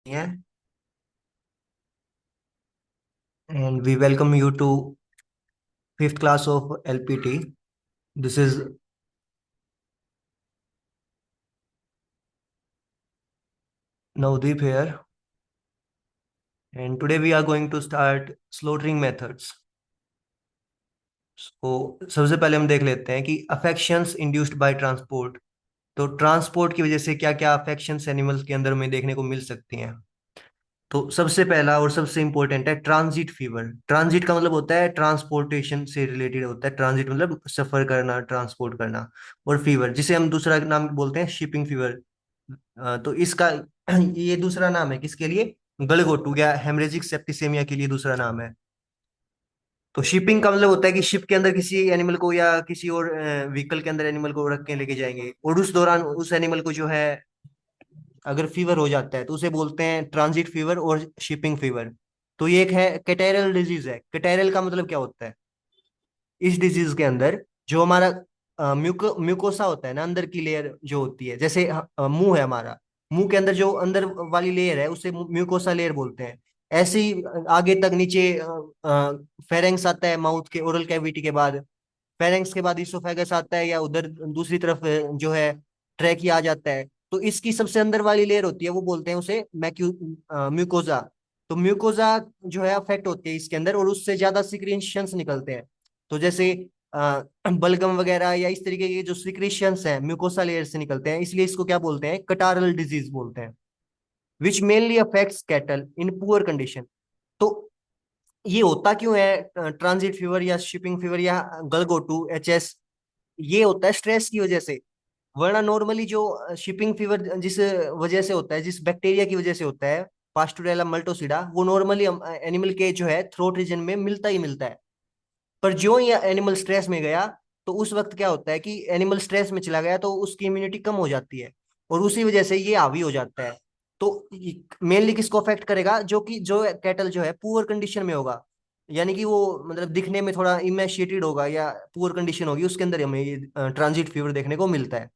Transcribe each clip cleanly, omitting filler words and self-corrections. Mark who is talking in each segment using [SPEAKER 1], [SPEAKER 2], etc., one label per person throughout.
[SPEAKER 1] Yeah, and we welcome you to fifth class of LPT. This is Navdeep here, and today we are going to start slaughtering methods. So सबसे पहले हम देख लेते हैं कि affections induced by transport. तो transport की वजह से क्या क्या अफेक्शंस एनिमल्स के अंदर में देखने को मिल सकती हैं। तो सबसे पहला और सबसे इंपॉर्टेंट है ट्रांजिट फीवर। ट्रांजिट का मतलब होता है ट्रांसपोर्टेशन से रिलेटेड होता है। ट्रांजिट मतलब सफर करना, ट्रांसपोर्ट करना। और फीवर जिसे हम दूसरा नाम बोलते हैं शिपिंग फीवर। तो इसका ये दूसरा नाम है किसके लिए? गलघोटू या हेमरेजिक सेप्टिसेमिया के लिए दूसरा नाम है। तो शिपिंग का मतलब होता है कि शिप के अंदर किसी एनिमल को या किसी और व्हीकल के अंदर एनिमल को रख के लेके जाएंगे, और उस दौरान उस एनिमल को जो है अगर फीवर हो जाता है तो उसे बोलते हैं ट्रांजिट फीवर और शिपिंग फीवर। तो ये एक है कैटेरल डिजीज है। कैटेरल का मतलब क्या होता है? इस डिजीज के अंदर जो हमारा म्यूकोसा होता है ना, अंदर की लेयर जो होती है, जैसे मुंह है हमारा। मुंह के अंदर जो अंदर वाली लेयर है उसे म्यूकोसा लेयर बोलते हैं। ऐसे ही आगे तक नीचे फेरेंक्स आता है माउथ के ओरल कैविटी के बाद। फेरेंक्स के बाद इसोफेगस आता है, या उधर दूसरी तरफ जो है ट्रैकिया आ जाता है। तो इसकी सबसे अंदर वाली लेयर होती है, वो बोलते हैं उसे म्यूकोजा। तो म्यूकोजा जो है अफेक्ट होती है इसके अंदर, और उससे ज्यादा सिक्रीशंस निकलते हैं। तो जैसे बलगम वगैरह या इस तरीके के जो सिक्रीशंस हैं म्यूकोसा लेयर से निकलते हैं, इसलिए इसको क्या बोलते हैं? कटारल डिजीज बोलते हैं। Which mainly affects cattle in poor condition. तो ये होता क्यों है ट्रांजिट फीवर या शिपिंग फीवर या गलगोटू एचएस? ये होता है स्ट्रेस की वजह से। वरना नॉर्मली जो शिपिंग फीवर जिस वजह से होता है, जिस बैक्टीरिया की वजह से होता है, पास्टुरेला मल्टोसिडा, वो नॉर्मली एनिमल के जो है थ्रोट रीजन में मिलता ही मिलता है। पर जो ही एनिमल स्ट्रेस में गया, तो उस वक्त क्या होता है कि एनिमल स्ट्रेस में चला गया तो उसकी इम्यूनिटी कम हो जाती है, और उसी वजह से ये हावी हो जाता है। तो मेनली किसको अफेक्ट करेगा? जो कैटल जो है पुअर कंडीशन में होगा, यानी कि वो मतलब दिखने में थोड़ा इमेशिएटेड होगा या पुअर कंडीशन होगी, उसके अंदर हमें ये ट्रांजिट फीवर देखने को मिलता है।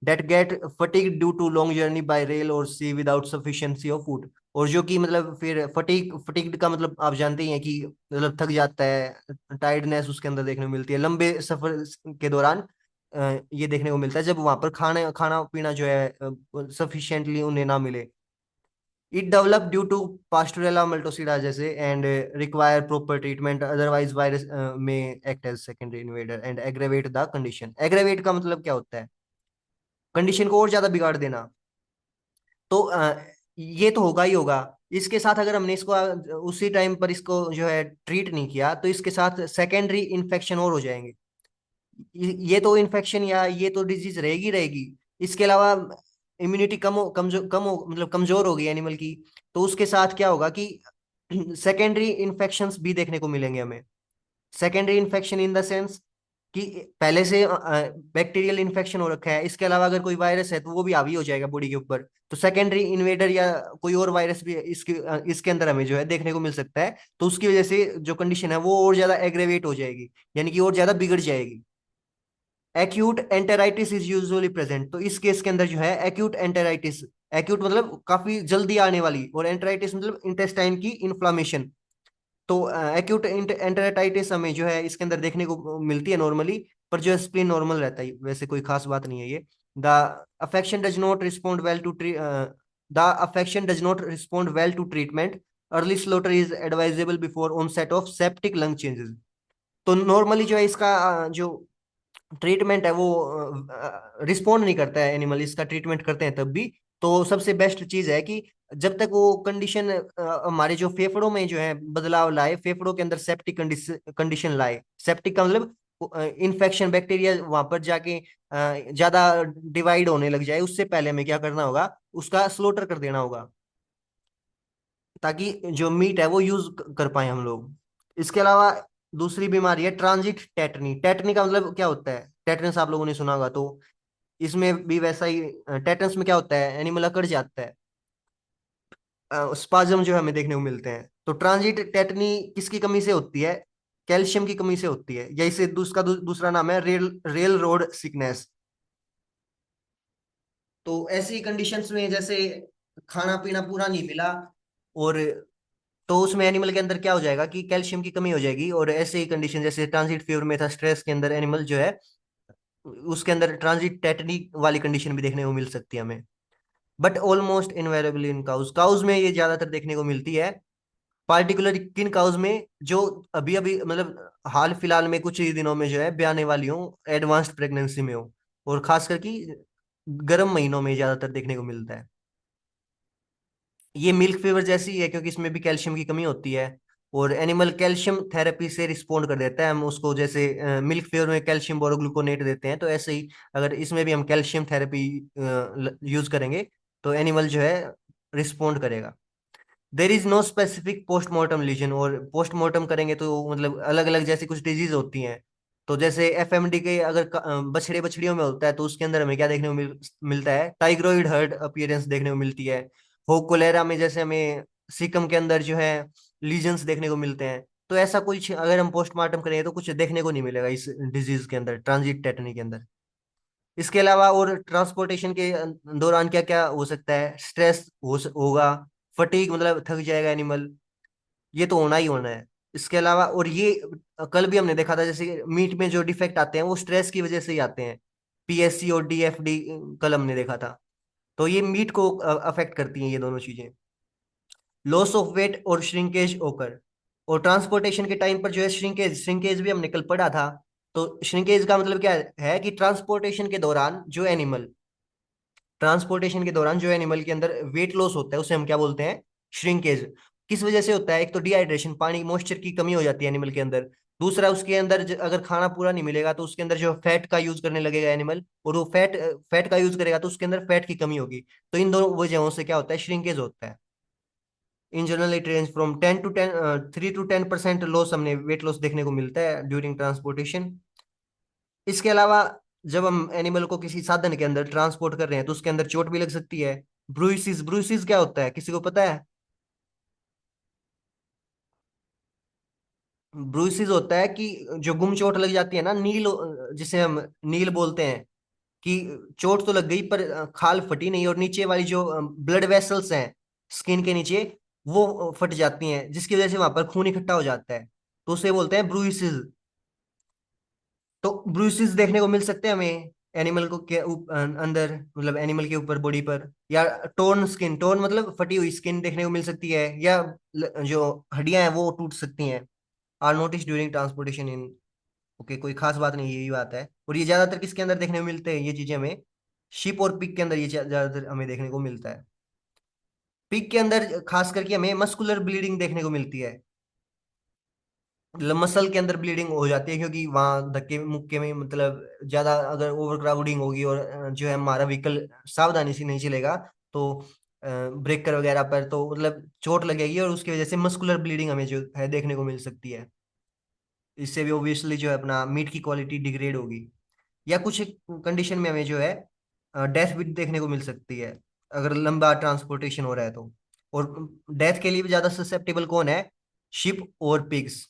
[SPEAKER 1] that get fatigued due to long journey by rail or sea without sufficiency of food। और जो कि मतलब फिर फटीग्ड का मतलब आप जानते ही हैं कि मतलब थक जाता है, टायर्डनेस उसके अंदर देखने को मिलती है लंबे सफर के दौरान। ये देखने को मिलता है जब वहां पर खाना खाना पीना जो है सफिशिएंटली उन्हें ना मिले। It develop due to Pasteurella multocida जैसे, and require proper treatment, otherwise virus में act as secondary invader and aggravate the condition. Aggravate का मतलब क्या होता है? कंडीशन को और ज्यादा बिगाड़ देना। तो ये तो होगा ही होगा। इसके साथ अगर हमने इसको उसी टाइम पर इसको जो है ट्रीट नहीं किया, तो इसके साथ सेकेंडरी इन्फेक्शन और हो जाएंगे। ये तो इन्फेक्शन या ये तो डिजीज रहेगी रहेगी। इसके अलावा इम्यूनिटी कम हो मतलब कमजोर होगी एनिमल की। तो उसके साथ क्या होगा कि सेकेंडरी इन्फेक्शंस भी देखने को मिलेंगे हमें। Secondary infection in the sense कि पहले से बैक्टीरियल इन्फेक्शन हो रखा है, इसके अलावा अगर कोई वायरस है तो वो भी हावी हो जाएगा बॉडी के ऊपर। तो सेकेंडरी इन्वेडर या कोई और वायरस भी इसके अंदर हमें जो है देखने को मिल सकता है। तो उसकी वजह से जो कंडीशन है वो और ज्यादा एग्रेवेट हो जाएगी, यानी कि और ज्यादा बिगड़ जाएगी। Acute enteritis is usually present. तो इस केस के अंदर जो है एक्यूट एंटेराइटिस, एक्यूट मतलब काफी जल्दी आने वाली, और एंटेराइटिस मतलब इंटेस्टाइन की इन्फ्लामेशन। तो एक्यूट एंटेराइटिस हमें जो है इसके अंदर देखने को मिलती है नॉर्मली। पर जो है स्प्लीन नॉर्मल रहता है, वैसे कोई खास बात नहीं है ये। The affection does not respond well to the affection does not respond well to treatment. Early slaughter is advisable before onset of septic lung changes. तो नॉर्मली जो है इसका जो ट्रीटमेंट है वो रिस्पॉन्ड नहीं करता है एनिमल, इसका ट्रीटमेंट करते हैं तब भी। तो सबसे बेस्ट चीज है कि जब तक वो कंडीशन हमारे जो फेफड़ों में जो है बदलाव लाए, फेफड़ों के अंदर सेप्टिक कंडीशन लाए। सेप्टिक का मतलब इन्फेक्शन बैक्टीरिया वहां पर जाके ज्यादा डिवाइड होने लग जाए, उससे पहले हमें क्या करना होगा? उसका स्लोटर कर देना होगा, ताकि जो मीट है वो यूज कर पाए हम लोग। इसके अलावा दूसरी बीमारी है ट्रांजिट टेटनी। टेटनी का मतलब क्या होता है? टेटनस आप लोगों ने सुना होगा। तो इसमें भी वैसा ही, टेटनस में क्या होता है? एनिमल अकड़ जाता है, स्पाज्म जो है हमें देखने को मिलते हैं। तो ट्रांजिट टेटनी किसकी कमी से होती है? कैल्शियम की कमी से होती है, या इसे दूसरा नाम है रेल रोड सिकनेस। तो ऐसी कंडीशंस में जैसे खाना पीना पूरा नहीं मिला, और तो उसमें एनिमल के अंदर क्या हो जाएगा कि कैल्शियम की कमी हो जाएगी, और ऐसे ही कंडीशन जैसे ट्रांजिट फीवर में था, स्ट्रेस के अंदर एनिमल जो है उसके अंदर ट्रांजिट टेटनी वाली कंडीशन भी देखने को मिल सकती है हमें। But almost invariable in cows, cows में ये ज्यादातर देखने को मिलती है, पार्टिकुलर किन काउज में जो अभी अभी मतलब हाल फिलहाल में कुछ ही दिनों में जो है ब्याने वाली हो, एडवांस्ड प्रेगनेंसी में हो, और खास करके गर्म महीनों में ज्यादातर देखने को मिलता है। ये मिल्क फीवर जैसी ही है, क्योंकि इसमें भी कैल्शियम की कमी होती है, और एनिमल कैल्शियम थेरेपी से रिस्पोंड कर देता है। हम उसको जैसे मिल्क फीवर में कैल्शियम बोरोग्लूकोनेट देते हैं, तो ऐसे ही अगर इसमें भी हम कैल्शियम थेरेपी यूज करेंगे तो एनिमल जो है रिस्पोंड करेगा। There is no specific postmortem lesion, और पोस्टमार्टम करेंगे तो मतलब अलग अलग जैसी कुछ डिजीज होती हैं। तो जैसे एफएमडी के अगर बछड़े बछड़ियों में होता है, तो उसके अंदर हमें क्या देखने को मिलता है, टाइग्रोइड हर्ड अपीयरेंस देखने को मिलती है। हो कोलेरा में जैसे हमें सीकम के अंदर जो है लीजन्स देखने को मिलते हैं। तो ऐसा कुछ अगर हम पोस्टमार्टम करेंगे तो कुछ देखने को नहीं मिलेगा इस डिजीज के अंदर, ट्रांजिट टेटनी के अंदर। इसके अलावा और ट्रांसपोर्टेशन के दौरान क्या क्या हो सकता है, स्ट्रेस होगा, फटीग मतलब थक जाएगा एनिमल, ये तो होना ही होना है। इसके अलावा और ये कल भी हमने देखा था, जैसे मीट में जो डिफेक्ट आते हैं वो स्ट्रेस की वजह से ही आते हैं, पीएससी और डीएफडी, कल हमने देखा था। तो ये मीट को अफेक्ट करती हैं ये दोनों चीजें। लॉस ऑफ वेट और श्रिंकेज ओकर, और ट्रांसपोर्टेशन के टाइम पर जो है श्रिंकेज, श्रिंकेज भी हमने कल पढ़ा था। तो श्रिंकेज का मतलब क्या है कि ट्रांसपोर्टेशन के दौरान जो एनिमल के अंदर वेट लॉस होता है उसे हम क्या बोलते हैं, श्रिंकेज। किस वजह से होता है, एक तो डिहाइड्रेशन, पानी मॉइस्चर की कमी हो जाती है एनिमल के अंदर। दूसरा, उसके अंदर अगर खाना पूरा नहीं मिलेगा तो उसके अंदर जो फैट का यूज करने लगेगा एनिमल, और वो फैट फैट का यूज करेगा तो उसके अंदर फैट की कमी होगी। तो इन दोनों वजहों से क्या होता है, श्रिंकेज होता है। In general it range from 3 to 10% loss, हमने वेट लॉस देखने को मिलता है ड्यूरिंग ट्रांसपोर्टेशन। इसके अलावा जब हम एनिमल को किसी साधन के अंदर ट्रांसपोर्ट कर रहे हैं तो उसके अंदर चोट भी लग सकती है। ब्रूइसिस, ब्रूइसिस क्या होता है, किसी को पता है? ब्रूइसिस होता है कि जो गुम चोट लग जाती है ना, नील, जिसे हम नील बोलते हैं, कि चोट तो लग गई पर खाल फटी नहीं, और नीचे वाली जो ब्लड वेसल्स हैं स्किन के नीचे, वो फट जाती हैं, जिसकी वजह से वहां पर खून इकट्ठा हो जाता है, तो उसे बोलते हैं ब्रूइसिस। तो ब्रूइसेस देखने को मिल सकते हैं हमें एनिमल को के अंदर, मतलब एनिमल के ऊपर बॉडी पर, या टोर्न स्किन, टोर्न मतलब फटी हुई स्किन देखने को मिल सकती है, या जो हड्डियां हैं वो टूट सकती हैं। Are notice during transportation in, okay, कोई खास बात नहीं, यही बात है। और ये ज्यादातर किसके अंदर देखने को मिलते हैं ये चीजें हमें, शिप और पिग के अंदर ये ज्यादातर हमें देखने को मिलता है। पिग के अंदर खास करके हमें मस्कुलर ब्लीडिंग देखने को मिलती है, मतलब मसल के अंदर ब्लीडिंग हो जाती है, क्योंकि वहां धक्के मुक्के में मतलब ज्यादा अगर ओवर क्राउडिंग होगी, और जो है हमारा व्हीकल सावधानी से नहीं चलेगा, तो ब्रेकर वगैरह पर तो मतलब चोट लगेगी, और उसकी वजह से मस्कुलर ब्लीडिंग हमें जो है देखने को मिल सकती है। इससे भी ओब्वियसली जो है अपना मीट की क्वालिटी डिग्रेड होगी। या कुछ कंडीशन में हमें जो है डेथ भी देखने को मिल सकती है, अगर लंबा ट्रांसपोर्टेशन हो रहा है तो। और डेथ के लिए भी ज्यादा ससेप्टेबल कौन है, शिप और पिग्स।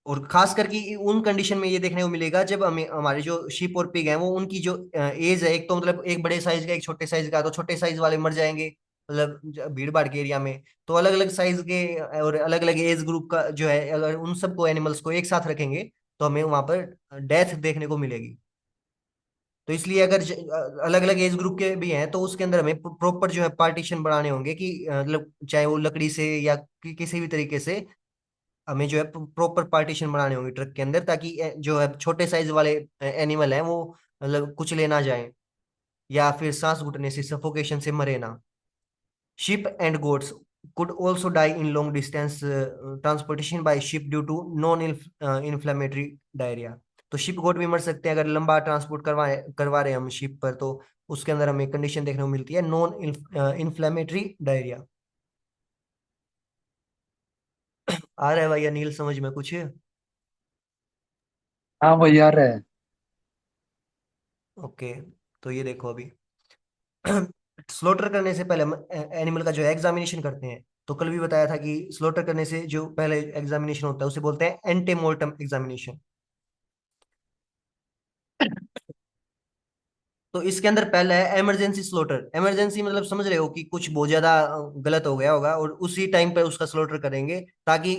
[SPEAKER 1] और खास करके उन कंडीशन में ये देखने को मिलेगा जब हमें हमारे जो शीप और पिग हैं वो, उनकी जो एज है, एक तो मतलब एक बड़े साइज का एक छोटे साइज का, तो छोटे साइज वाले मर जाएंगे मतलब भीड़ भाड़ के एरिया में। तो अलग अलग साइज के और अलग अलग एज ग्रुप का जो है, अगर उन सबको एनिमल्स को एक साथ रखेंगे तो हमें वहां पर डेथ देखने को मिलेगी। तो इसलिए अगर अलग अलग एज ग्रुप के भी हैं तो उसके अंदर हमें प्रॉपर जो है पार्टीशन बनाने होंगे, कि मतलब चाहे वो लकड़ी से या किसी भी तरीके से हमें जो है प्रॉपर पार्टीशन बनाने होंगे ट्रक के अंदर, ताकि जो है छोटे साइज वाले एनिमल हैं वो मतलब कुछ ले ना जाए, या फिर सांस घुटने से, सफोकेशन से मरे ना। Ship and goats could also die in long distance transportation by ship due to non inflammatory diarrhea। तो शिप गोट भी मर सकते हैं अगर लंबा ट्रांसपोर्ट करवा रहे हैं हम शिप पर, तो उसके अंदर हमें कंडीशन देखने को मिलती है नॉन इन्फ्लेमेटरी डायरिया। आ रहा है भाई अनिल समझ में कुछ?
[SPEAKER 2] हाँ वो यार है।
[SPEAKER 1] ओके, तो ये देखो अभी स्लॉटर करने से पहले हम एनिमल का जो है एग्जामिनेशन करते हैं। तो कल भी बताया था कि स्लॉटर करने से जो पहले एग्जामिनेशन होता है उसे बोलते हैं एंटेमोर्टम एग्जामिनेशन। तो इसके अंदर पहला है इमरजेंसी स्लोटर। इमरजेंसी मतलब समझ रहे हो कि कुछ बहुत ज्यादा गलत हो गया होगा और उसी टाइम पे उसका स्लोटर करेंगे, ताकि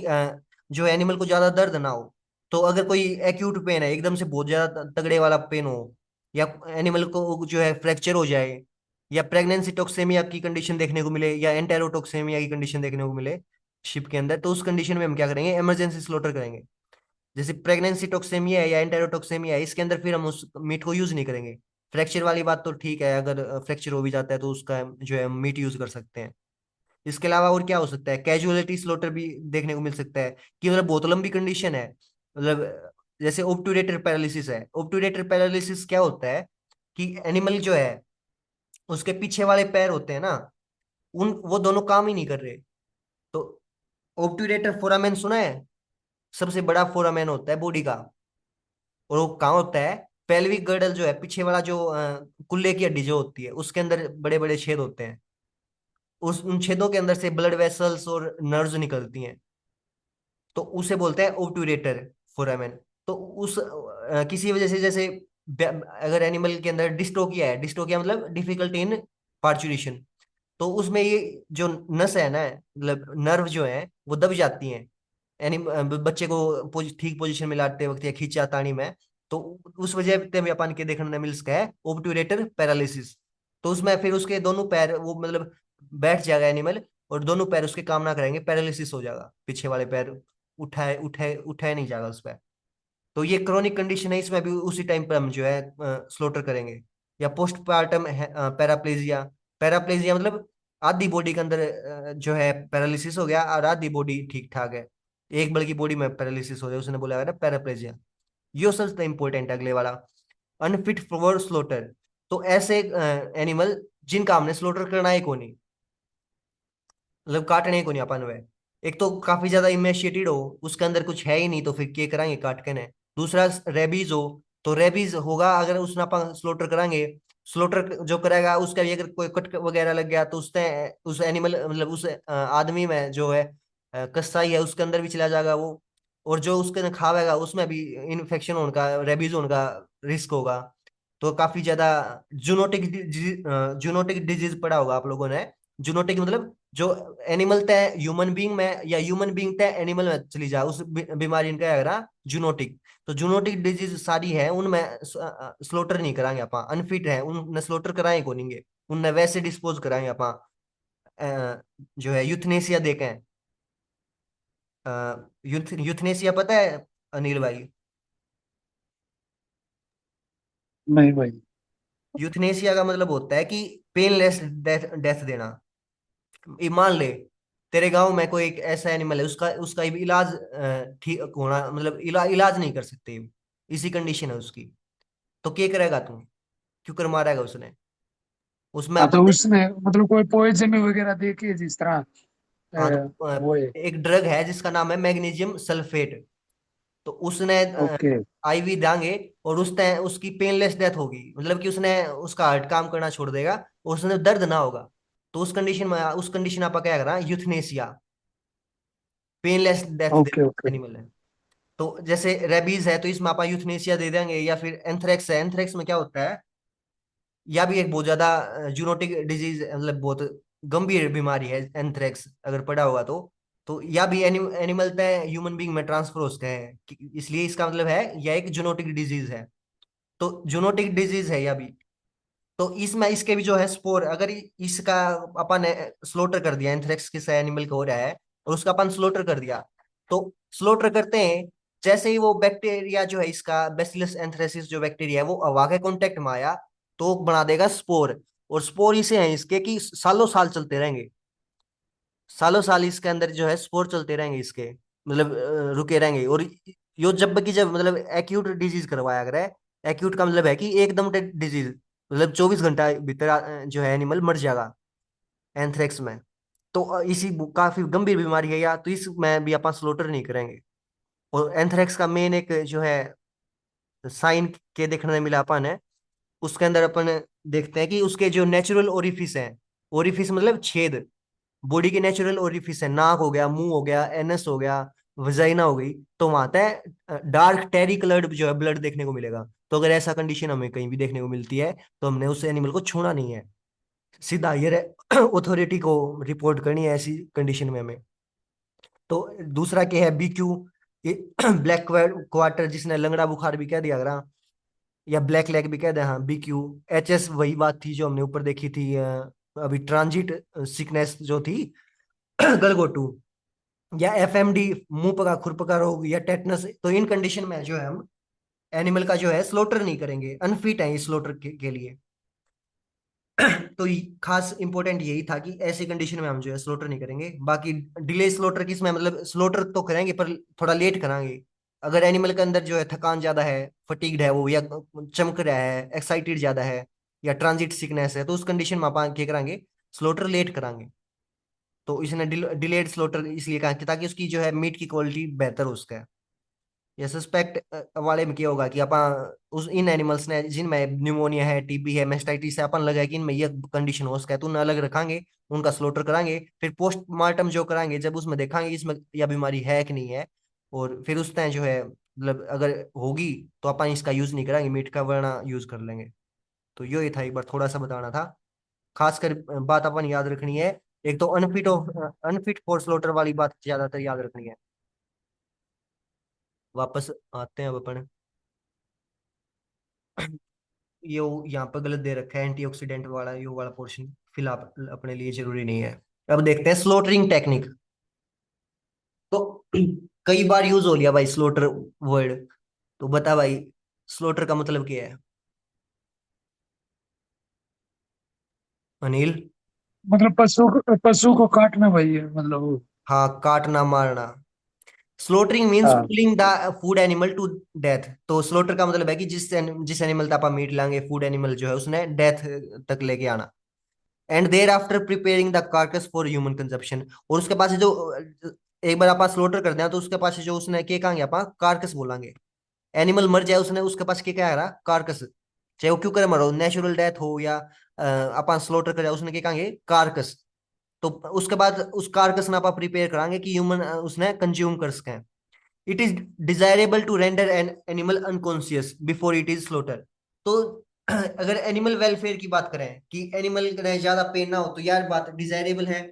[SPEAKER 1] जो एनिमल को ज्यादा दर्द ना हो। तो अगर कोई एक्यूट पेन है, एकदम से बहुत ज्यादा तगड़े वाला पेन हो, या एनिमल को जो है फ्रैक्चर हो जाए, या प्रेगनेंसी टोक्सेमिया की कंडीशन देखने को मिले, या एंटेरोटोक्सेमिया की कंडीशन देखने को मिले शिप के अंदर, तो उस कंडीशन में हम क्या करेंगे, इमरजेंसी स्लोटर करेंगे। जैसे प्रेगनेंसी टोक्सेमिया है या एंटेरोटोक्सेमिया है, इसके अंदर फिर हम उस मीट को यूज नहीं करेंगे। फ्रैक्चर वाली बात तो ठीक है, अगर फ्रैक्चर हो भी जाता है तो उसका जो है मीट यूज कर सकते हैं। इसके अलावा और क्या हो सकता है, कैजुअलिटी स्लोटर भी देखने को मिल सकता है, कि मतलब बहुत लंबी कंडीशन है, मतलब जैसे ओब्टूरेटर पैरालिसिस है। ओब्टूरेटर पैरालिसिस क्या होता है कि एनिमल जो है, उसके पीछे वाले पैर होते हैं ना, उन वो दोनों काम ही नहीं कर रहे। तो ओब्टूरेटर फोरामेन सुना है? सबसे बड़ा फोरामेन होता है बॉडी का, और वो कहाँ होता है, पेल्विक गर्डल जो है, पीछे वाला जो कुल्ले की हड्डी जो होती है, उसके अंदर बड़े बड़े छेद होते हैं। उस उन छेदों के अंदर से ब्लड वेसल्स और नर्व्स निकलती हैं। तो उसे बोलते हैं ओब्टूरेटर फोरामेन। तो उस किसी वजह से, जैसे अगर एनिमल के अंदर डिस्टोकिया है, डिस्टोकिया मतलब डिफिकल्टी इन पार्चुरेशन, तो उसमें ये जो नस है ना, मतलब नर्व जो है वो दब जाती हैं बच्चे को ठीक पोजीशन में लाते वक्त या खींचा तानी में। तो उस वजह से भी अपन के देखने मिल सका है ओब्टूरेटर पैरालिसिस। तो उसमें फिर उसके दोनों पैर वो मतलब बैठ जाएगा एनिमल, और दोनों पैर उसके काम ना करेंगे, पैरालिसिस हो जाएगा, पीछे वाले पैर उठाए उठाए उठाए नहीं जाएगा उस पर। तो ये क्रोनिक कंडीशन है, इसमें भी उसी टाइम पे हम जो है स्लोटर करेंगे। या पोस्टपार्टम पैराप्लेजिया। पैराप्लेजिया मतलब आधी बॉडी के अंदर जो है पैरालिसिस हो गया, और आधी बॉडी ठीक ठाक है, एक बल्कि बॉडी में पैरालिसिस हो जाए, उसने बोला है ना पैराप्लेजिया। यो सबसे इंपॉर्टेंट है अगले वाला, अनफिट फॉर स्लोटर। तो ऐसे एनिमल जिनका हमने स्लोटर करना है को नहीं, मतलब काटने को नहीं अपन हुए। एक तो काफी ज्यादा इमेशिएटेड हो, उसके अंदर कुछ है ही नहीं, तो फिर क्या कराएंगे काट के ने। दूसरा रेबीज हो, तो रेबीज होगा अगर उसने अपन स्लोटर कराएंगे। स्लोटर जो करेगा उसका भी अगर कोई कट वगैरह लग गया, तो उसने उस एनिमल मतलब उस आदमी में जो है कसाई है, उसके अंदर भी चला जाएगा वो। और जो उसके खावेगा उसमें भी इन्फेक्शन होने का, रेबीज होने का रिस्क होगा। तो काफी ज्यादा जूनोटिक जूनोटिक डिजीज पढ़ा होगा आप लोगों ने। जूनोटिक मतलब जो एनिमल तय ह्यूमन बीइंग में, या ह्यूमन बीइंग तय एनिमल में चली जाए, उस बीमारी इनका है जूनोटिक। तो जूनोटिक डिजीज सारी है उनमें स्लोटर नहीं कराएंगे अपन, अनफिट है उनने स्लोटर कराए को नहीं, उनने वैसे डिस्पोज कराएंगे अपन। जो है यूथनेसिया देखें, यूथनेसिया पता है अनिल भाई?
[SPEAKER 2] नहीं भाई।
[SPEAKER 1] यूथनेसिया का मतलब होता है कि पेनलेस डेथ डेथ देना। ये मान ले तेरे गांव में कोई एक ऐसा एनिमल है, उसका उसका इलाज ठीक होना, मतलब इलाज नहीं कर सकते, इसी कंडीशन है उसकी। तो क्या करेगा तू? क्यों कर मारेगा उसने? उसमें
[SPEAKER 2] हाँ, तो
[SPEAKER 1] अपन
[SPEAKER 2] उसने मतलब कोई पोइजन वगैरह दे के जिस तरह
[SPEAKER 1] हाँ तो
[SPEAKER 2] वो है।
[SPEAKER 1] एक ड्रग है जिसका नाम है मैग्नीशियम सल्फेट। तो उसने
[SPEAKER 2] ओके।
[SPEAKER 1] आईवी देंगे, और उसने उसकी पेनलेस डेथ होगी, मतलब कि उसने उसका हार्ट काम करना छोड़ देगा, और उसने दर्द ना होगा। तो उस कंडीशन में, उस कंडीशन आप क्या करा, यूथनेसिया, पेनलेस डेथ दे
[SPEAKER 2] ओके। ओके।
[SPEAKER 1] एनिमल है। तो जैसे रेबीज है तो इसमें आप यूथनेसिया दे देंगे, या फिर एंथ्रेक्स है, एंथ्रेक्स में क्या होता है, या भी एक बहुत ज्यादा जूनोटिक डिजीज, मतलब बहुत गंभीर बीमारी है एंथ्रेक्स, अगर पड़ा होगा तो या भी एनिमल पे ह्यूमन बीइंग में ट्रांसफर हो सकते हैं इसलिए इसका मतलब है यह एक जूनोटिक डिजीज है। तो जूनोटिक डिजीज है या भी, तो इसमें इसके भी जो है स्पोर, अगर इसका अपन स्लोटर कर दिया, एंथ्रेक्स किस एनिमल का हो रहा है, और उसका अपन स्लोटर कर दिया, तो स्लोटर करते हैं, जैसे ही वो बैक्टीरिया जो है इसका बैसिलस एंथ्रेसिस जो बैक्टीरिया है वो हवा के कांटेक्ट में आया, तो वो बना देगा स्पोर। और स्पोर इसे हैं इसके कि सालों साल चलते रहेंगे, सालों साल इसके अंदर जो है स्पोर चलते रहेंगे इसके, मतलब रुके रहेंगे। और यो जब की जब मतलब एक्यूट डिजीज करवाया अगर है, एक्यूट का मतलब है कि एकदम डिजीज, मतलब 24 घंटा भीतर जो है एनिमल मर जाएगा एंथ्रेक्स में। तो इसी काफी गंभीर बीमारी है, या तो इसमें भी अपन स्लोटर नहीं करेंगे। और एंथ्रेक्स का मेन एक जो है साइन के देखने में मिला अपन है, उसके अंदर अपन देखते हैं कि उसके जो नेचुरल ओरिफिस है, ओरिफिस मतलब छेद, बॉडी के नेचुरल ओरिफिस है, नाक हो गया, मुंह हो गया, एनस हो गया, वजाइना हो गई, तो वहां पे डार्क टेरी कलर्ड जो है ब्लड देखने को मिलेगा। तो अगर ऐसा कंडीशन हमें कहीं भी देखने को मिलती है तो हमने उस एनिमल को छूना नहीं है, सीधा हायर अथॉरिटी को रिपोर्ट करनी है ऐसी कंडीशन में हमें। तो दूसरा क्या है, BQ, ये ब्लैक क्वार्टर, जिसने लंगड़ा बुखार भी कह दिया अगर, या ब्लैक लेग भी कह दे, हाँ BQ। HS वही बात थी जो हमने ऊपर देखी थी, अभी ट्रांजिट सिकनेस जो थी, गलगोटू, या FMD, मुंह पका खुरपका रोग, या टेटनस। तो इन कंडीशन में जो है हम एनिमल का जो है स्लोटर नहीं करेंगे, अनफिट है इस स्लोटर के लिए। तो खास इंपॉर्टेंट यही था कि ऐसी कंडीशन में हम जो है स्लोटर नहीं करेंगे। बाकी डिले स्लोटर किसमें, मतलब स्लोटर तो करेंगे पर थोड़ा लेट करांगे। अगर एनिमल के अंदर जो है थकान ज्यादा है, फटीग्ड है वो, या चमक रहा है, एक्साइटेड ज्यादा है, या ट्रांजिट सिकनेस है, तो उस कंडीशन में आप क्या करांगे, स्लोटर लेट करांगे। तो इसने डिलेड स्लोटर इसलिए कहा कि ताकि उसकी जो है मीट की क्वालिटी बेहतर हो सके। या सस्पेक्ट वाले में क्या होगा कि अपन उस इन एनिमल्स ने जिनमें न्यूमोनिया है, TB है, मेस्टाइटिस है, अपन लगा कि इनमें ये कंडीशन हो सका है, तो उन्हें अलग रखांगे, उनका स्लोटर करांगे। फिर पोस्टमार्टम जो करांगे, जब उसमें देखांगे इसमें यह बीमारी है कि नहीं है, और फिर उस टाइम जो है मतलब अगर होगी तो अपन इसका यूज नहीं करांगे मीट का, वरना यूज कर लेंगे। तो यो ही था, एक बार थोड़ा सा बताना था। खासकर बात अपन याद रखनी है, एक तो अनफिट फॉर स्लोटर वाली बात ज्यादातर याद रखनी है। वापस आते हैं अब अपन। ये यहाँ पर गलत दे रखा है, एंटीऑक्सीडेंट वाला ये वाला पोर्शन फिलहाल अपने लिए जरूरी नहीं है। अब देखते हैं स्लोटरिंग टेक्निक। तो कई बार यूज हो लिया भाई स्लोटर वर्ड, तो बता भाई स्लोटर का मतलब क्या है, अनिल?
[SPEAKER 2] मतलब पशु को काटना भाई है मतलब वो।
[SPEAKER 1] हाँ, काटना मारना। स्लोटरिंग मीन्स
[SPEAKER 2] हाँ।
[SPEAKER 1] Pulling the food animal to death. तो स्लोटर का मतलब है कि जिस एनिमल तक आप मीट लाएंगे, फूड एनिमल जो है उसने डेथ तक लेके आना। And there after preparing the carcass for human consumption. और उसके पास जो एक बार आप स्लोटर कर दें तो उसके पास जो उसने के कहेंगे आप कार्कस बोलेंगे। एनिमल मर जाए उसने, उसके पास क्या रहा, कार्कस। चाहे वो क्यों करे मरो, नेचुरल डेथ हो या अपन स्लोटर कर जाए, उसने क्या कहेंगे, कार्कस। तो उसके बाद उस कार्कस ने आप प्रिपेयर कराएंगे कि ह्यूमन उसने कंज्यूम कर सके। It is desirable to render an animal unconscious before it is slaughter. तो अगर एनिमल वेलफेयर की बात करें कि एनिमल ने ज्यादा पेन ना हो, तो यार बात डिजायरेबल है।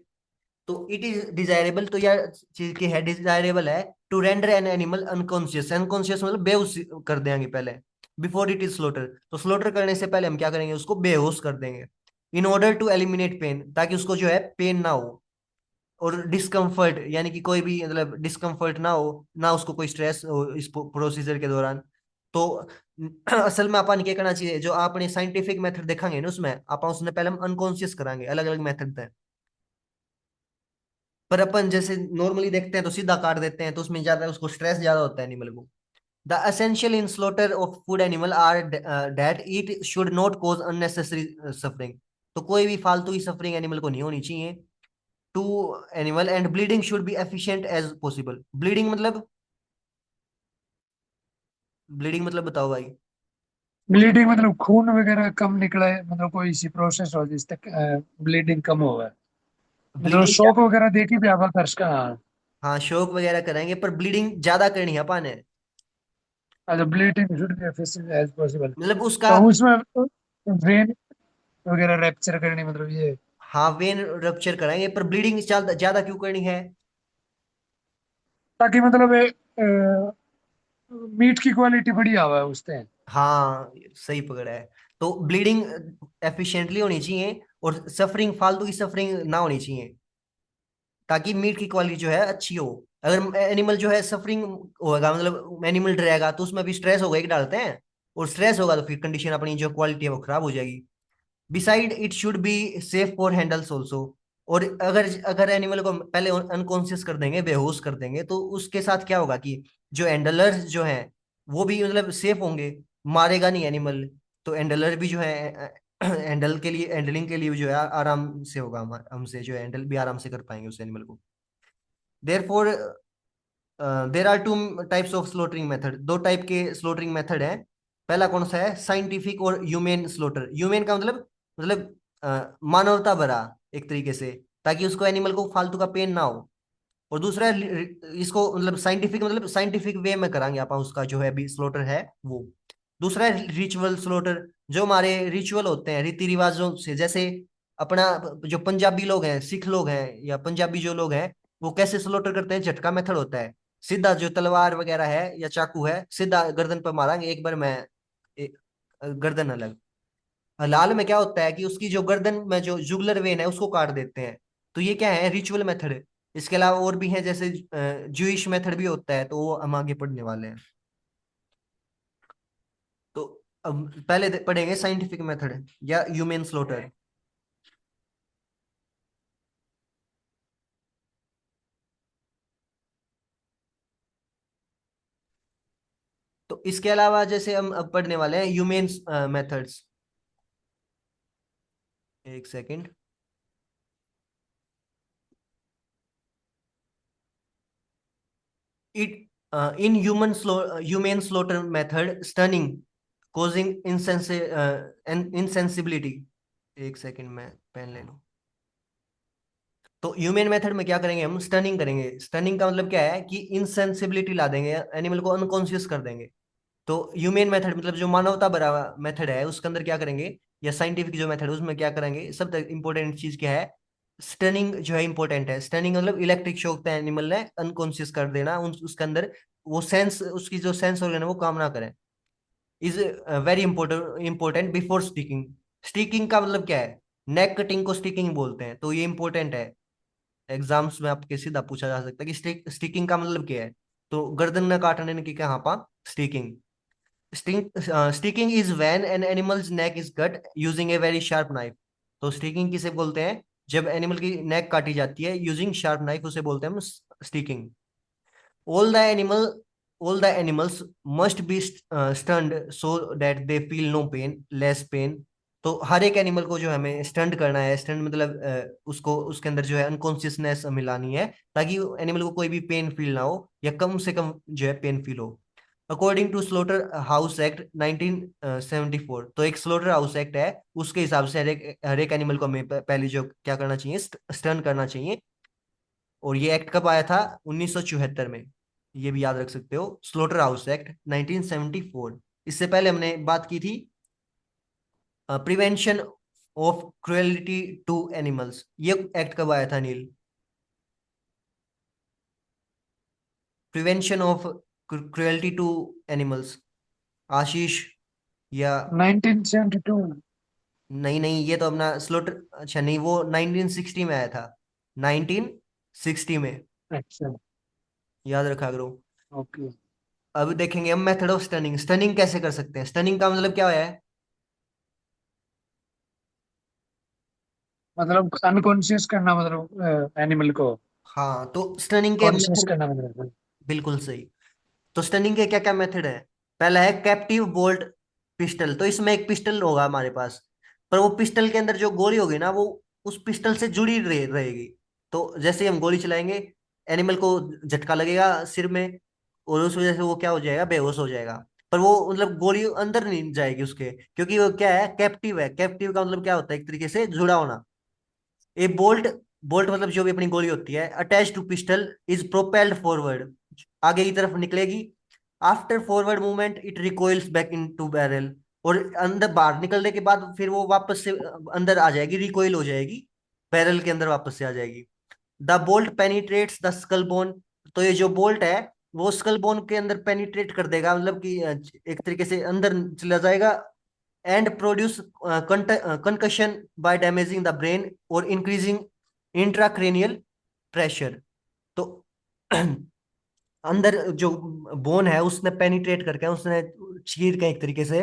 [SPEAKER 1] तो इट इज डिजायरेबल, तो यार चीज की है डिजायरेबल है to render an animal unconscious. Unconscious मतलब बेहोश कर देंगे पहले, बिफोर इट इज स्लोटर। तो स्लोटर करने से पहले हम क्या करेंगे, उसको बेहोश कर देंगे, in order to eliminate pain, ताकि उसको जो है पेन ना हो, और डिस्कम्फर्ट, यानी कि कोई भी मतलब डिस्कम्फर्ट ना हो, ना उसको कोई स्ट्रेस हो इस प्रोसीजर के दौरान। तो असल में अपन क्या करना चाहिए, जो आपने साइंटिफिक मेथड देखेंगे ना उसमें अपन उसने पहले हम अनकॉन्शियस कराएंगे, अलग अलग मेथड है। पर अपन जैसे नॉर्मली देखते हैं तो सीधा काट देते हैं, तो उसमें ज्यादा उसको स्ट्रेस ज्यादा होता है एनिमल को। The essential in slaughter of food animal are that it should not cause unnecessary suffering. तो कोई भी फालतू की सफरिंग एनिमल को नहीं होनी चाहिए to animal. And bleeding should be efficient as possible. Bleeding मतलब बताओ भाई।
[SPEAKER 2] ब्लीडिंग मतलब खून वगैरह कम निकला है, मतलब कोई सी प्रोसेस हो जिस तक ब्लीडिंग कम हो है। मतलब
[SPEAKER 1] ब्लीडिंग,
[SPEAKER 2] शौक वगैरह देखी भी आवा कर का।
[SPEAKER 1] हाँ शोक वगैरह करेंगे पर ब्लीडिंग ज्यादा करनी है अपन ने।
[SPEAKER 2] अच्छा, bleeding should be efficient as possible.
[SPEAKER 1] मतलब उसका,
[SPEAKER 2] तो उसमें वेन वगैरह रैप्चर करनी, मतलब ये।
[SPEAKER 1] हाँ वेन रप्चर कराएंगे, पर ब्लीडिंग ज्यादा ज्यादा क्यों करनी है?
[SPEAKER 2] ताकि मतलब मीट की क्वालिटी बढ़िया हुआ है उससे।
[SPEAKER 1] हाँ सही पकड़ा है। तो ब्लीडिंग एफिशिएंटली होनी चाहिए, और सफरिंग, फालतू की सफरिंग ना होनी चाहिए, ताकि मीट की क्वालिटी जो है अच्छी हो। अगर एनिमल जो है सफरिंग होगा, मतलब एनिमल डरेगा, तो उसमें भी स्ट्रेस होगा कि डालते हैं, और स्ट्रेस होगा तो फिर कंडीशन अपनी जो क्वालिटी है वो खराब हो जाएगी। Beside it should be safe for handles also. और अगर अगर एनिमल को पहले अनकॉन्शियस कर देंगे, बेहोश कर देंगे, तो उसके साथ क्या होगा कि जो हैंडलर्स जो हैं वो भी मतलब सेफ होंगे, मारेगा नहीं एनिमल। तो हैंडलर भी जो है हैंडल के लिए, हैंडलिंग के लिए भी जो है आराम से होगा, हमसे जो है हैंडल भी आराम से कर पाएंगे उस एनिमल को। Therefore there are two types of slaughtering method. दो टाइप के स्लोटरिंग मेथड है। पहला कौन सा है, साइंटिफिक और ह्यूमेन स्लोटर। ह्यूमेन का मतलब मानवता भरा एक तरीके से, ताकि उसको एनिमल को फालतू का पेन ना हो। और दूसरा है इसको मतलब साइंटिफिक, मतलब साइंटिफिक वे में करांगे आप उसका जो है अभी स्लोटर है वो। दूसरा है रिचुअल स्लोटर, जो हमारे रिचुअल होते हैं रीति रिवाजों से, जैसे अपना जो पंजाबी लोग हैं, सिख लोग हैं, या पंजाबी जो लोग हैं, वो कैसे स्लोटर करते हैं, झटका मेथड होता है। सीधा जो तलवार वगैरह है या चाकू है, सीधा गर्दन पर मारांगे एक बार में, गर्दन अलग। लाल में क्या होता है कि उसकी जो गर्दन में जो जुगलर वेन है उसको काट देते हैं। तो ये क्या है, रिचुअल मेथड। इसके अलावा और भी है, जैसे जूइश मेथड भी होता है, तो वो हम आगे पढ़ने वाले हैं। तो अब पहले पढ़ेंगे साइंटिफिक मेथड या ह्यूमन स्लोटर। तो इसके अलावा जैसे हम अब पढ़ने वाले हैं ह्यूमन मेथड्स। एक second. It in humane slaughter method stunning causing insensibility. एक सेकंड में पेन ले लूं। तो ह्यूमन मेथड में क्या करेंगे, हम स्टनिंग करेंगे। स्टनिंग का मतलब क्या है कि इनसेंसिबिलिटी ला देंगे, एनिमल को अनकॉन्शियस कर देंगे। तो ह्यूमन मेथड मतलब जो मानवता भरा मेथड है उसके अंदर क्या करेंगे, या साइंटिफिक जो मेथड है उसमें क्या करेंगे, सब इंपॉर्टेंट चीज क्या है, स्टनिंग जो है इंपॉर्टेंट है। स्टनिंग मतलब इलेक्ट्रिक शॉक पे एनिमल ने अनकॉन्शियस कर देना, उसके अंदर वो सेंस, उसकी जो सेंस ऑर्गन है वो काम ना करें, is very important important before sticking. Sticking का मतलब क्या है, नेक कटिंग को स्टिकिंग बोलते हैं, तो ये इंपॉर्टेंट है। एग्जाम्स में आपके सीधा पूछा जा सकता है कि स्टिकिंग का मतलब क्या है। तो गर्दन न काटने की कहाँ पा sticking. Sticking is when an animals neck is cut using a very sharp knife. तो स्टिकिंग किसे बोलते हैं, जब एनिमल की नेक काटी जाती है यूजिंग शार्प नाइफ, उसे बोलते हैं हम sticking. all the animal all the animals must be stunned so that they feel no pain, less pain। तो हर एक एनिमल को जो है हमें स्टंट करना है। स्टंट मतलब उसको उसके अंदर जो है अनकॉन्शियसनेस मिलानी है, ताकि एनिमल को कोई भी पेन फील ना हो, या कम से कम जो है पेन फील हो। According to slaughter house act 1974, तो एक स्लोटर हाउस एक्ट है, उसके हिसाब से हर एक एनिमल को हमें पहले जो क्या करना चाहिए, स्टन करना चाहिए। और ये एक्ट कब आया था, 1974 में। ये भी याद रख सकते हो, स्लोटर हाउस एक्ट 1974। इससे पहले हमने बात की थी prevention of cruelty to animals. ये एक्ट कब आया था Neel, prevention of cruelty to animals, Ashish या।
[SPEAKER 2] 1972।
[SPEAKER 1] नहीं नहीं, ये तो अपना स्लोटर, अच्छा नहीं, वो 1960 में आया था, 1960 में।
[SPEAKER 2] अच्छा।
[SPEAKER 1] याद रखा करो।
[SPEAKER 2] ओके।
[SPEAKER 1] अब देखेंगे हम मेथड ऑफ स्टनिंग। स्टनिंग कैसे कर सकते हैं, स्टनिंग का मतलब क्या है।
[SPEAKER 2] मतलब अनकॉन्शियस करना, मतलब एनिमल को
[SPEAKER 1] हाँ, तो स्टनिंग के
[SPEAKER 2] कॉन्शियस
[SPEAKER 1] मेथड,
[SPEAKER 2] करना, मतलब।
[SPEAKER 1] बिल्कुल सही। तो स्टनिंग के क्या क्या मेथड है। पहला है कैप्टिव बोल्ट पिस्टल। तो इसमें एक पिस्टल होगा हमारे पास, पर वो पिस्टल के अंदर जो गोली होगी ना, वो उस पिस्टल से जुड़ी रहेगी। तो जैसे ही हम गोली चलाएंगे, एनिमल को झटका लगेगा सिर में, और उस वजह से वो क्या हो जाएगा, बेहोश हो जाएगा। पर वो मतलब गोली अंदर नहीं जाएगी उसके, क्योंकि वो क्या है, कैप्टिव है। कैप्टिव का मतलब क्या होता है, एक तरीके से जुड़ा होना। ए बोल्ट, बोल्ट मतलब जो भी अपनी गोली होती है, attach to pistol is propelled forward, आगे की तरफ निकलेगी। After forward movement it recoils back into barrel, और अंदर बाहर निकलने के बाद फिर वो वापस से अंदर आ जाएगी, रिकॉइल हो जाएगी, बैरल के अंदर वापस से आ जाएगी। The bolt penetrates the skull bone. तो ये जो बोल्ट है वो स्कल बोन के अंदर पेनिट्रेट कर देगा, मतलब कि एक तरीके से अंदर चला जाएगा, and produce concussion by damaging the brain और इंक्रीजिंग इंट्राक्रेनियल प्रेशर। तो अंदर जो बोन है उसने पेनिट्रेट करके, उसने चीर के एक तरीके से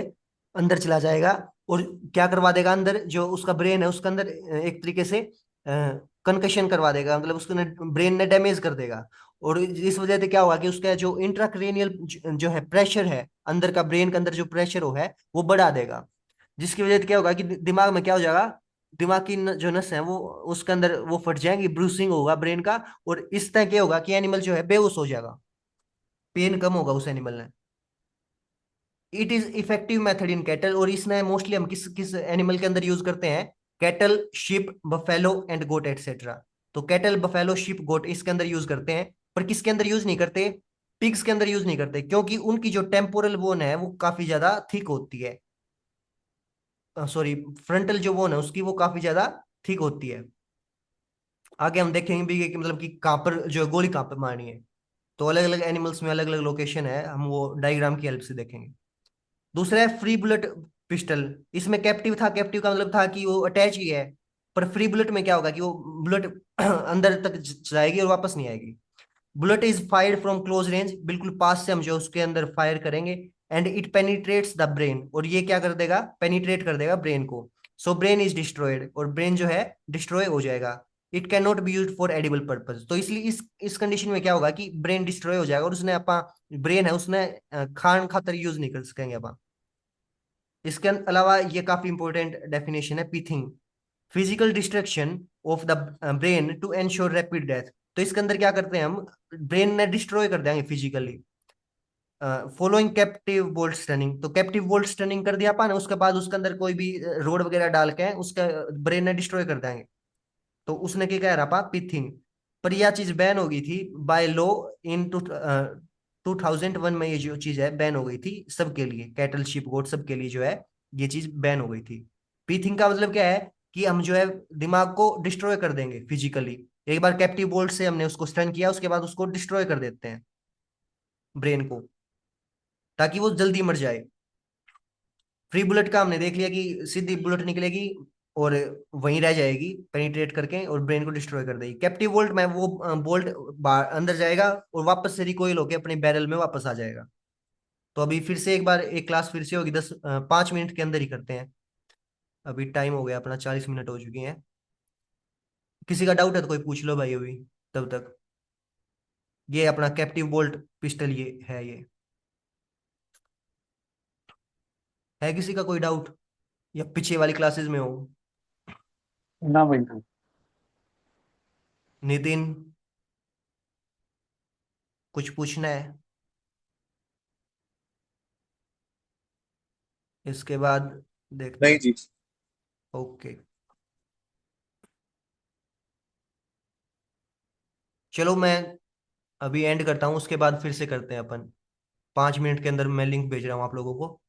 [SPEAKER 1] अंदर चला जाएगा, और क्या करवा देगा, अंदर जो उसका ब्रेन है उसके अंदर एक तरीके से कंकशन करवा देगा, मतलब उसके ब्रेन ने डैमेज कर देगा। और इस वजह से क्या होगा कि उसका जो इंट्राक्रेनियल जो है प्रेशर है, अंदर का ब्रेन के अंदर जो प्रेशर हो है वो बढ़ा देगा। जिसकी वजह से क्या होगा कि दिमाग में क्या हो जाएगा, दिमाग की जो नस है वो उसके अंदर वो फट जाएंगी, ब्रूसिंग होगा ब्रेन का। और इस तरह क्या होगा कि एनिमल जो है बेहोश हो जाएगा, पेन कम होगा उस एनिमल ने। It is effective method in cattle, और इसने मोस्टली हम किस किस एनिमल के अंदर यूज करते हैं, cattle, sheep, buffalo and goat etcetera. तो कैटल, बफेलो, शिप, गोट इसके अंदर यूज करते हैं, पर किसके अंदर यूज नहीं करते, पिग्स के अंदर यूज नहीं करते क्योंकि उनकी जो टेम्पोरल बोन है वो काफी ज्यादा थिक होती है, सॉरी, फ्रंटल जो बोन है उसकी वो काफी ज्यादा थिक होती है। आगे हम देखेंगे भी कि मतलब कि कहाँ पर जो है गोली कहाँ पर मारनी है। तो अलग अलग एनिमल्स में अलग अलग लोकेशन है, हम वो डायग्राम की हेल्प से देखेंगे। दूसरा है फ्री बुलेट पिस्टल। इसमें कैप्टिव था, कैप्टिव का मतलब था कि वो अटैच ही है। पर फ्री बुलेट में क्या होगा कि वो बुलेट अंदर तक जाएगी और वापस नहीं आएगी। Bullet is fired from close range, बिल्कुल पास से हम जो उसके अंदर फायर करेंगे। And it penetrates the brain, और ये क्या कर देगा, पेनिट्रेट कर देगा ब्रेन को। सो ब्रेन इज डिस्ट्रॉयड, और ब्रेन जो है डिस्ट्रॉय हो जाएगा। It can not be use for edible purpose. तो इसलिए इस कंडीशन में क्या होगा कि ब्रेन डिस्ट्रॉय हो जाएगा, और उसने अपना ब्रेन है उसने खान खातर यूज नहीं कर सकेंगे अपन। इसके अलावा ये काफी इंपॉर्टेंट डेफिनेशन है pithing, physical destruction of the brain to ensure rapid death. तो इसके अंदर क्या करते हैं हम, ब्रेन ने डिस्ट्रॉय कर देंगे physically. Following captive bolt stunning, तो कैप्टिव बोल्ट स्टनिंग कर दिया अपन, उसके बाद उसके अंदर कोई भी रोड वगैरह डाल के उसका ब्रेन ने डिस्ट्रॉय कर देंगे। तो उसने क्या कह रहा पा, पिथिंग। पर यह चीज बैन हो गई थी बाय लॉ इन 2001 में। ये जो चीज है बैन हो गई थी सबके लिए, कैटल शिप गोट सबके लिए जो है ये चीज बैन हो गई थी। पीथिंग का मतलब क्या है कि हम जो है दिमाग को डिस्ट्रॉय कर देंगे फिजिकली। एक बार कैप्टिव बोल्ट से हमने उसको स्टन किया, उसके बाद उसको डिस्ट्रॉय कर देते हैं ब्रेन को, ताकि वो जल्दी मर जाए। फ्री बुलेट का हमने देख लिया कि सीधी बुलेट निकलेगी और वहीं रह जाएगी पेनिट्रेट करके और ब्रेन को डिस्ट्रॉय कर देगी। कैप्टिव बोल्ट में वो बोल्ट अंदर जाएगा और वापस से रिकॉइल होकर अपने बैरल में वापस आ जाएगा। तो अभी फिर से एक बार एक क्लास फिर से होगी, 5 मिनट के अंदर ही करते हैं। अभी टाइम हो गया अपना, 40 मिनट हो चुकी हैं। किसी का डाउट है तो कोई पूछ लो भाई अभी, तब तक। ये अपना कैप्टिव बोल्ट पिस्टल ये है, ये है किसी का कोई डाउट, या पीछे वाली क्लासेस में हो?
[SPEAKER 2] ना भाई ना।
[SPEAKER 1] नितिन, कुछ पूछना है? इसके बाद देखते
[SPEAKER 3] नहीं
[SPEAKER 1] हैं।
[SPEAKER 3] जी।
[SPEAKER 1] ओके, चलो मैं अभी एंड करता हूँ, उसके बाद फिर से करते हैं अपन। 5 मिनट के अंदर मैं लिंक भेज रहा हूँ आप लोगों को।